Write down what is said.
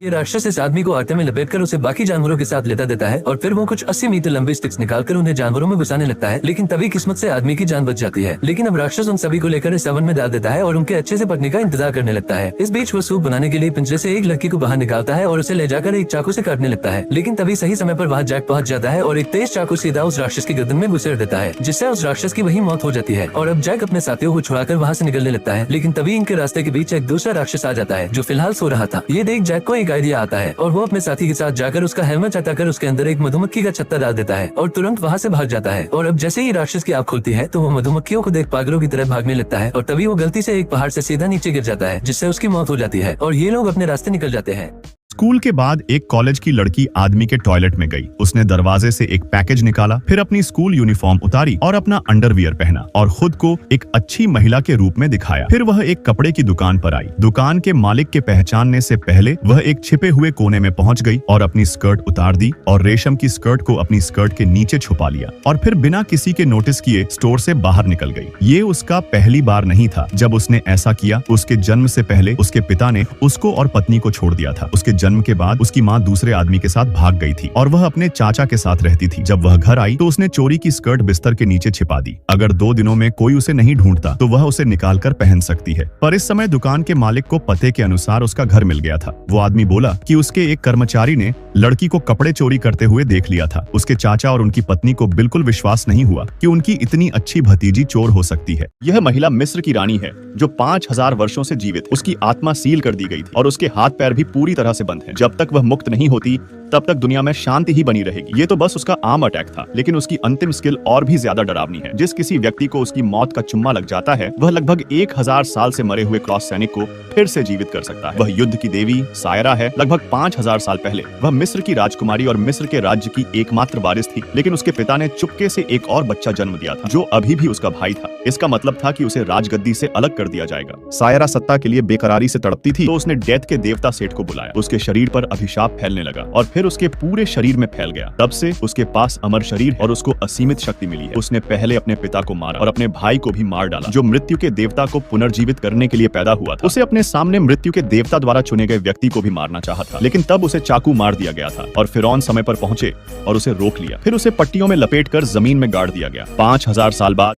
ये राक्षस इस आदमी को आटे में लपेटकर उसे बाकी जानवरों के साथ लेटा देता है और फिर वो कुछ 80 मीटर लंबे स्टिक्स निकालकर उन्हें जानवरों में घुसाने लगता है। लेकिन तभी किस्मत से आदमी की जान बच जाती है। लेकिन अब राक्षस उन सभी को लेकर इस ओवन में डाल देता है और उनके अच्छे से पकने का इंतजार करने लगता है। इस बीच वो सूप बनाने के लिए पिंजरे से एक लड़की को बाहर निकालता है और उसे ले जाकर एक चाकू से काटने लगता है। लेकिन तभी सही समय पर वहाँ जैक पहुंच जाता है और एक तेज चाकू सीधा उस राक्षस की गर्दन में घुसेड़ देता है, जिससे उस राक्षस की वही मौत हो जाती है। और अब जैक अपने साथियों को छुड़ाकर वहाँ से निकलने लगता है। लेकिन तभी इनके रास्ते के बीच एक दूसरा राक्षस आ जाता है जो फिलहाल सो रहा था। ये देख जैक को एक आइडिया आता है और वो अपने साथी के साथ जाकर उसका हेलमेट हटाकर उसके अंदर एक मधुमक्खी का छत्ता डाल देता है और तुरंत वहाँ से भाग जाता है। और अब जैसे ही राक्षस की आँख खुलती है तो वो मधुमक्खियों को देख पागलों की तरह भागने लगता है और तभी वो गलती से एक पहाड़ से सीधा नीचे गिर जाता है, जिससे उसकी मौत हो जाती है और ये लोग अपने रास्ते निकल जाते हैं। स्कूल के बाद एक कॉलेज की लड़की आदमी के टॉयलेट में गई। उसने दरवाजे से एक पैकेज निकाला, फिर अपनी स्कूल यूनिफॉर्म उतारी और अपना अंडरवियर पहना और खुद को एक अच्छी महिला के रूप में दिखाया। फिर वह एक कपड़े की दुकान पर आई। दुकान के मालिक के पहचानने से पहले वह एक छिपे हुए कोने में पहुंच गई और अपनी स्कर्ट उतार दी और रेशम की स्कर्ट को अपनी स्कर्ट के नीचे छुपा लिया और फिर बिना किसी के नोटिस किए स्टोर से बाहर निकल गई। ये उसका पहली बार नहीं था जब उसने ऐसा किया। उसके जन्म से पहले उसके पिता ने उसको और पत्नी को छोड़ दिया था। उसके जन्म के बाद उसकी माँ दूसरे आदमी के साथ भाग गई थी और वह अपने चाचा के साथ रहती थी। जब वह घर आई तो उसने चोरी की स्कर्ट बिस्तर के नीचे छिपा दी। अगर 2 दिनों में कोई उसे नहीं ढूंढता तो वह उसे निकाल कर पहन सकती है। पर इस समय दुकान के मालिक को पते के अनुसार उसका घर मिल गया था। वो आदमी बोला कि उसके एक कर्मचारी ने लड़की को कपड़े चोरी करते हुए देख लिया था। उसके चाचा और उनकी पत्नी को बिल्कुल विश्वास नहीं हुआ कि उनकी इतनी अच्छी भतीजी चोर हो सकती है। यह महिला मिस्र की रानी है जो 5000 वर्षों से जीवित है। उसकी आत्मा सील कर दी गई थी और उसके हाथ पैर भी पूरी तरह से बंद हैं। जब तक वह मुक्त नहीं होती तब तक दुनिया में शांति ही बनी रहेगी। ये तो बस उसका आम अटैक था, लेकिन उसकी अंतिम स्किल और भी ज्यादा डरावनी है। जिस किसी व्यक्ति को उसकी मौत का चुम्मा लग जाता है वह लगभग 1000 साल से मरे हुए क्रॉस सैनिक को फिर से जीवित कर सकता है। वह युद्ध की देवी सायरा है। लगभग 5000 साल पहले वह मिस्र की राजकुमारी और मिस्र के राज्य की एकमात्र वारिस थी, लेकिन उसके पिता ने चुपके से एक और बच्चा जन्म दिया था जो अभी भी उसका भाई था। इसका मतलब था कि उसे राजगद्दी से अलग कर दिया जाएगा। सायरा सत्ता के लिए बेकरारी से तड़पती थी तो उसने डेथ के देवता सेठ को बुलाया। उसके शरीर पर अभिशाप फैलने लगा और फिर उसके पूरे शरीर में फैल गया। तब से उसके पास अमर शरीर है और उसको असीमित शक्ति मिली है। उसने पहले अपने पिता को मारा और अपने भाई को भी मार डाला जो मृत्यु के देवता को पुनर्जीवित करने के लिए पैदा हुआ था। उसे अपने सामने मृत्यु के देवता द्वारा चुने गए व्यक्ति को भी मारना चाहा था, लेकिन तब उसे चाकू मार दिया गया था और फिरौन समय पर पहुंचे और उसे रोक लिया। फिर उसे पट्टियों में लपेटकर जमीन में गाड़ दिया गया। 5000 साल बाद